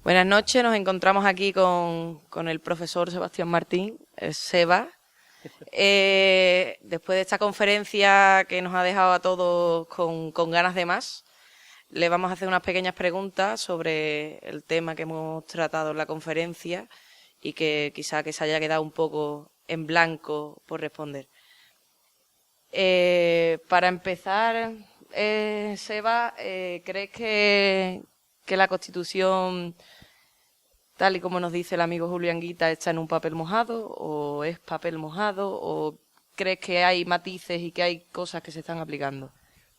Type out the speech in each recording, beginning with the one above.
Buenas noches, nos encontramos aquí con el profesor Sebastián Martín, el Seba. Después de esta conferencia que nos ha dejado a todos con ganas de más, le vamos a hacer unas pequeñas preguntas sobre el tema que hemos tratado en la conferencia y que quizá que se haya quedado un poco en blanco por responder. Para empezar, Seba, ¿crees que la Constitución, tal y como nos dice el amigo Julián Guita, está en un papel mojado o es papel mojado, o crees que hay matices y que hay cosas que se están aplicando?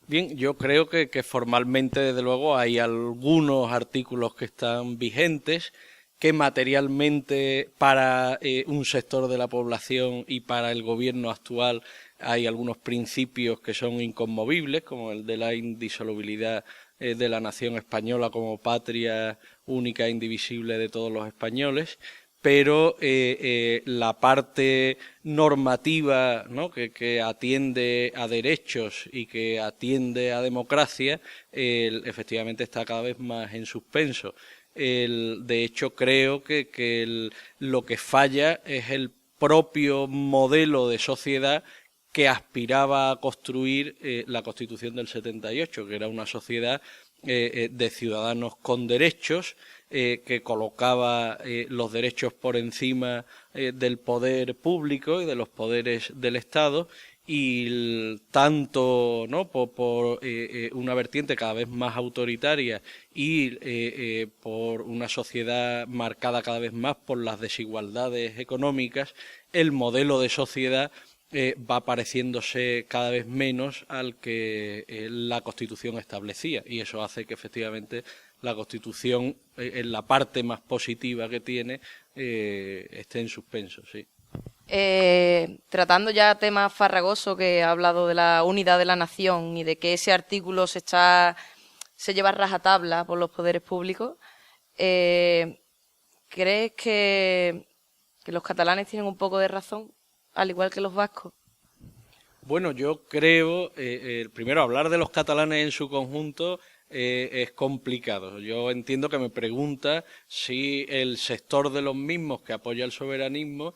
Bien, yo creo que formalmente, desde luego, hay algunos artículos que están vigentes, que materialmente para un sector de la población y para el gobierno actual hay algunos principios que son inconmovibles, como el de la indisolubilidad de la nación española como patria única e indivisible de todos los españoles, pero la parte normativa, ¿no?, que atiende a derechos y que atiende a democracia, efectivamente está cada vez más en suspenso. De hecho, creo que lo que falla es el propio modelo de sociedad que aspiraba a construir la Constitución del 78, que era una sociedad de ciudadanos con derechos, que colocaba los derechos por encima del poder público y de los poderes del Estado, y tanto, ¿no?, por una vertiente cada vez más autoritaria y por una sociedad marcada cada vez más por las desigualdades económicas, el modelo de sociedad va pareciéndose cada vez menos al que la Constitución establecía, y eso hace que efectivamente la Constitución, en la parte más positiva que tiene, esté en suspenso, sí. Tratando ya temas farragosos, que ha hablado de la unidad de la nación y de que ese artículo se lleva a rajatabla por los poderes públicos, ¿crees que los catalanes tienen un poco de razón, al igual que los vascos? Bueno, yo creo, primero, hablar de los catalanes en su conjunto es complicado. Yo entiendo que me pregunta si el sector de los mismos que apoya el soberanismo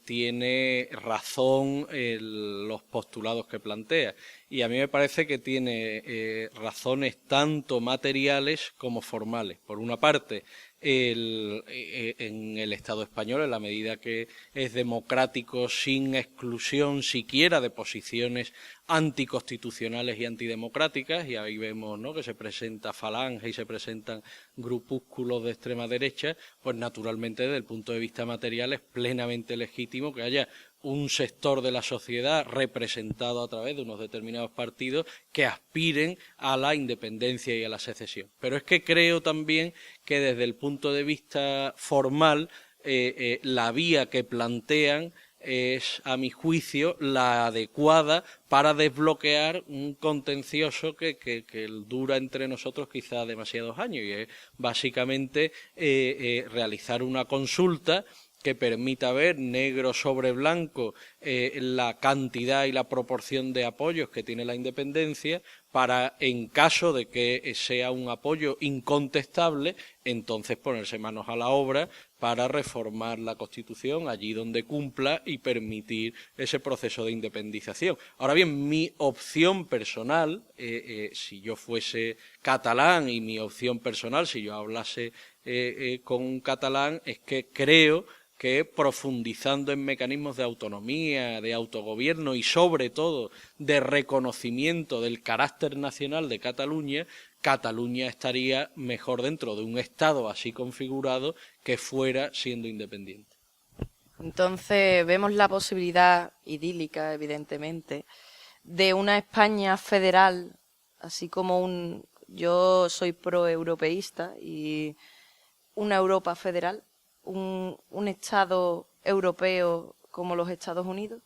tiene razón en los postulados que plantea. Y a mí me parece que tiene razones tanto materiales como formales. Por una parte, en el Estado español, en la medida que es democrático, sin exclusión siquiera de posiciones anticonstitucionales y antidemocráticas, y ahí vemos, ¿no?, que se presenta Falange y se presentan grupúsculos de extrema derecha, pues naturalmente desde el punto de vista material es plenamente legítimo que haya un sector de la sociedad representado a través de unos determinados partidos que aspiren a la independencia y a la secesión. Pero es que creo también que desde el punto de vista formal la vía que plantean es, a mi juicio, la adecuada para desbloquear un contencioso que dura entre nosotros quizá demasiados años, y es básicamente realizar una consulta que permita ver negro sobre blanco la cantidad y la proporción de apoyos que tiene la independencia, para, en caso de que sea un apoyo incontestable, entonces ponerse manos a la obra para reformar la Constitución allí donde cumpla y permitir ese proceso de independización. Ahora bien, mi opción personal, si yo fuese catalán, y mi opción personal, si yo hablase con un catalán, es que creo que profundizando en mecanismos de autonomía, de autogobierno y sobre todo de reconocimiento del carácter nacional de Cataluña, Cataluña estaría mejor dentro de un Estado así configurado que fuera siendo independiente. Entonces vemos la posibilidad idílica, evidentemente, de una España federal, así como yo soy proeuropeísta, y una Europa federal, un Estado europeo como los Estados Unidos.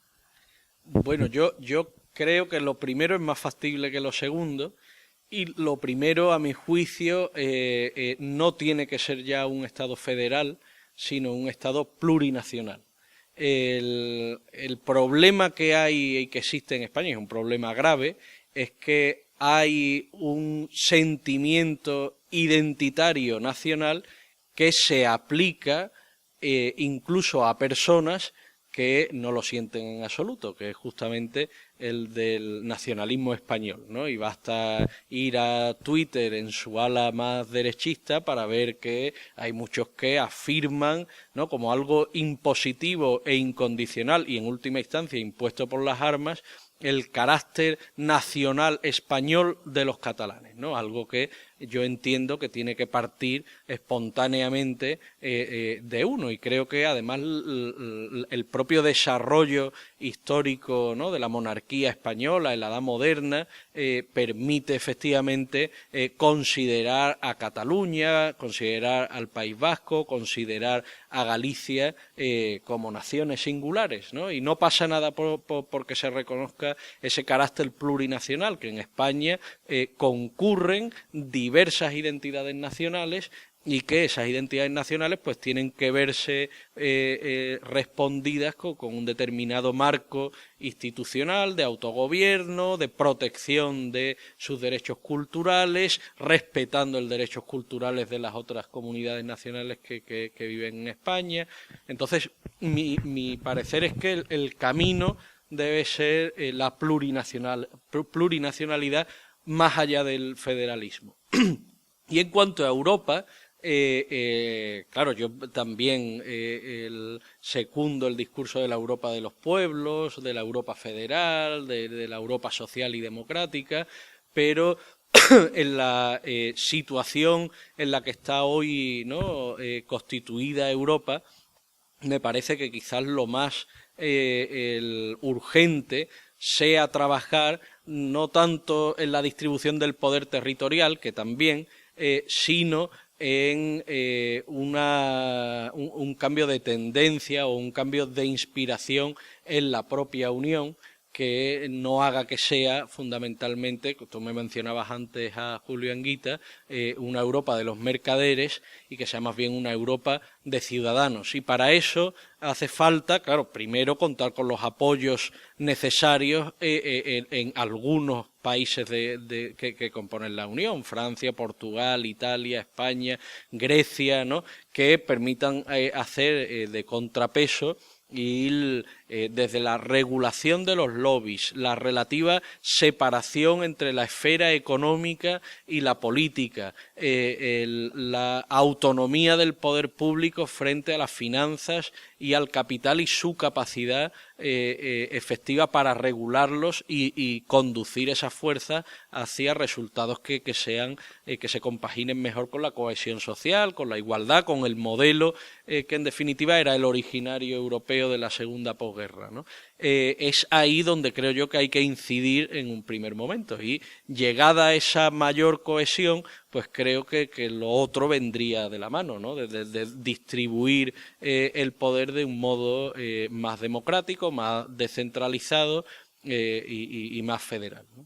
Bueno, yo creo que lo primero es más factible que lo segundo, y lo primero, a mi juicio, no tiene que ser ya un Estado federal, sino un Estado plurinacional. El problema que hay y que existe en España, es un problema grave, es que hay un sentimiento identitario nacional que se aplica incluso a personas que no lo sienten en absoluto, que es justamente el del nacionalismo español, ¿no? Y basta ir a Twitter en su ala más derechista para ver que hay muchos que afirman, ¿no?, como algo impositivo e incondicional y en última instancia impuesto por las armas, el carácter nacional español de los catalanes, ¿no? Algo que yo entiendo que tiene que partir espontáneamente de uno, y creo que además el propio desarrollo histórico, ¿no?, de la monarquía española en la Edad Moderna permite efectivamente considerar a Cataluña, considerar al País Vasco, considerar a Galicia como naciones singulares, ¿no? Y no pasa nada porque se reconozca ese carácter plurinacional, que en España concurren diversas identidades nacionales y que esas identidades nacionales pues tienen que verse respondidas con un determinado marco institucional de autogobierno, de protección de sus derechos culturales, respetando los derechos culturales de las otras comunidades nacionales que viven en España. Entonces, mi parecer es que el camino debe ser la plurinacionalidad más allá del federalismo. Y en cuanto a Europa, claro, yo también secundo el discurso de la Europa de los pueblos, de la Europa federal, de la Europa social y democrática, pero en la situación en la que está hoy, ¿no?, constituida Europa, me parece que quizás lo más urgente sea trabajar no tanto en la distribución del poder territorial, que también, sino en un cambio de tendencia o un cambio de inspiración en la propia Unión, que no haga que sea fundamentalmente, tú me mencionabas antes a Julio Anguita, una Europa de los mercaderes, y que sea más bien una Europa de ciudadanos. Y para eso hace falta, claro, primero contar con los apoyos necesarios en algunos países que componen la Unión, Francia, Portugal, Italia, España, Grecia, ¿no?, que permitan hacer de contrapeso y desde la regulación de los lobbies, la relativa separación entre la esfera económica y la política, la autonomía del poder público frente a las finanzas y al capital y su capacidad efectiva para regularlos y conducir esas fuerzas hacia resultados que se compaginen mejor con la cohesión social, con la igualdad, con el modelo que en definitiva era el originario europeo de la segunda posguerra, ¿no? Es ahí donde creo yo que hay que incidir en un primer momento, y llegada a esa mayor cohesión, pues creo que lo otro vendría de la mano, ¿no?, de distribuir el poder de un modo más democrático, más descentralizado y más federal, ¿no?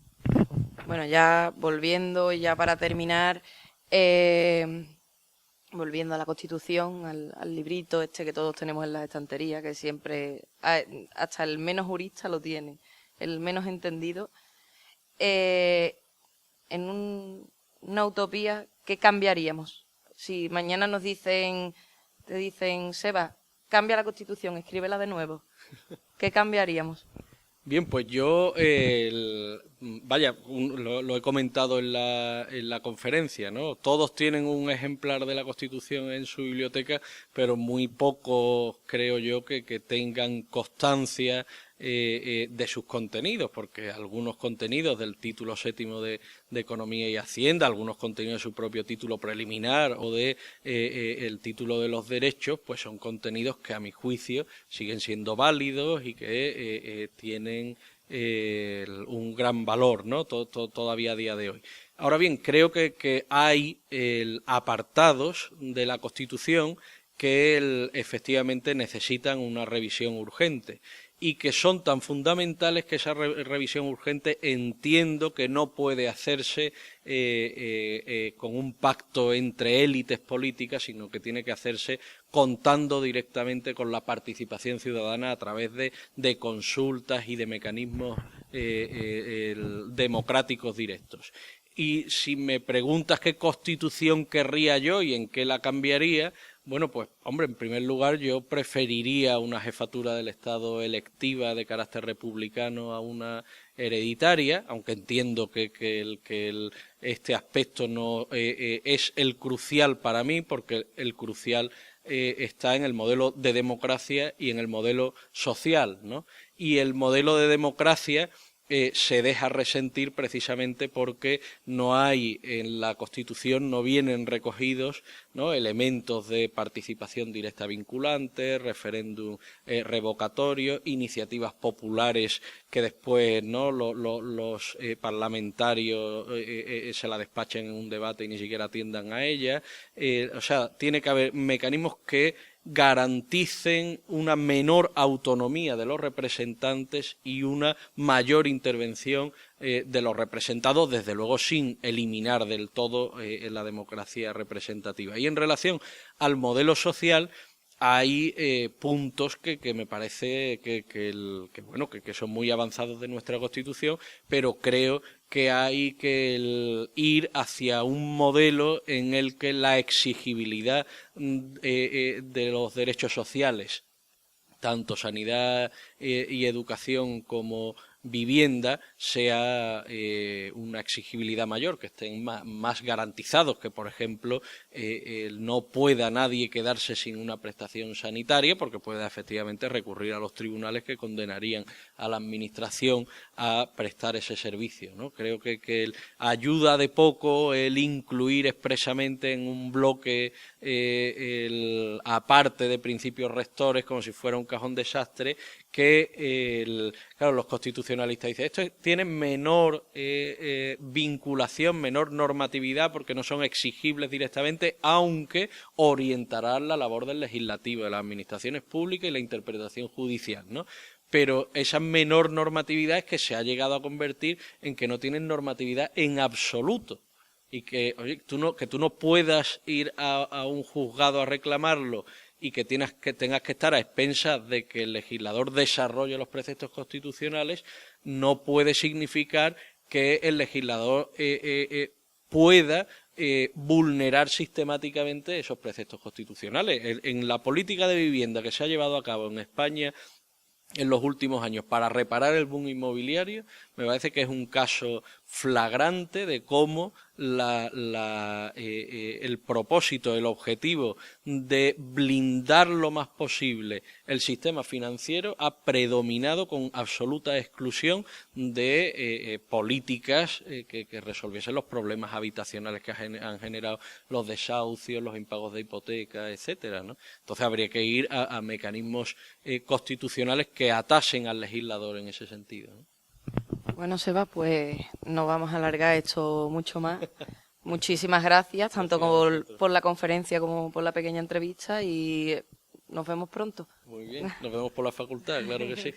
Bueno, ya volviendo, ya para terminar, volviendo a la Constitución, al librito este que todos tenemos en las estanterías, que siempre, hasta el menos jurista lo tiene, el menos entendido, en una utopía, ¿qué cambiaríamos? Si mañana te dicen, Seba, cambia la Constitución, escríbela de nuevo, ¿qué cambiaríamos? Bien, pues yo, lo he comentado en la conferencia, ¿no? Todos tienen un ejemplar de la Constitución en su biblioteca, pero muy pocos creo yo que tengan constancia de sus contenidos, porque algunos contenidos del título 7º de Economía y Hacienda, algunos contenidos de su propio título preliminar o de el título de los derechos, pues son contenidos que a mi juicio siguen siendo válidos y que tienen un gran valor, ¿no?, todavía a día de hoy. Ahora bien, creo que hay apartados de la Constitución que efectivamente necesitan una revisión urgente, y que son tan fundamentales que esa revisión urgente entiendo que no puede hacerse con un pacto entre élites políticas, sino que tiene que hacerse contando directamente con la participación ciudadana a través de consultas y de mecanismos democráticos directos. Y si me preguntas qué constitución querría yo y en qué la cambiaría, bueno, pues, hombre, en primer lugar yo preferiría una jefatura del Estado electiva de carácter republicano a una hereditaria, aunque entiendo que este aspecto no es el crucial para mí, porque el crucial está en el modelo de democracia y en el modelo social, ¿no? Y el modelo de democracia se deja resentir precisamente porque no hay en la Constitución, no vienen recogidos, ¿no?, elementos de participación directa vinculante, referéndum revocatorio, iniciativas populares que después, ¿no?, los parlamentarios se la despachen en un debate y ni siquiera atiendan a ella. O sea, tiene que haber mecanismos que garanticen una menor autonomía de los representantes y una mayor intervención de los representados, desde luego sin eliminar del todo la democracia representativa. Y en relación al modelo social, hay puntos que me parece que son muy avanzados de nuestra Constitución, pero creo que hay que ir hacia un modelo en el que la exigibilidad de los derechos sociales, tanto sanidad y educación como vivienda, sea una exigibilidad mayor, que estén más garantizados, que por ejemplo no pueda nadie quedarse sin una prestación sanitaria porque pueda efectivamente recurrir a los tribunales que condenarían a la administración a prestar ese servicio, ¿no? Creo que ayuda de poco el incluir expresamente en un bloque aparte de principios rectores, como si fuera un cajón desastre, que claro, los constitucionalistas dicen esto tiene menor vinculación, menor normatividad porque no son exigibles directamente, aunque orientarán la labor del legislativo, de las administraciones públicas y la interpretación judicial, ¿no? Pero esa menor normatividad es que se ha llegado a convertir en que no tienen normatividad en absoluto. Y que, oye, que tú no puedas ir a un juzgado a reclamarlo y que tengas que estar a expensas de que el legislador desarrolle los preceptos constitucionales, no puede significar que el legislador pueda vulnerar sistemáticamente esos preceptos constitucionales. En la política de vivienda que se ha llevado a cabo en España en los últimos años para reparar el boom inmobiliario, me parece que es un caso flagrante de cómo el propósito, el objetivo de blindar lo más posible el sistema financiero ha predominado con absoluta exclusión de políticas que resolviesen los problemas habitacionales que han generado los desahucios, los impagos de hipoteca, etcétera, ¿no? Entonces habría que ir a mecanismos constitucionales que atasen al legislador en ese sentido, ¿no? Bueno, Seba, pues no vamos a alargar esto mucho más. Muchísimas gracias, tanto por la conferencia como por la pequeña entrevista, y nos vemos pronto. Muy bien, nos vemos por la facultad, claro que sí.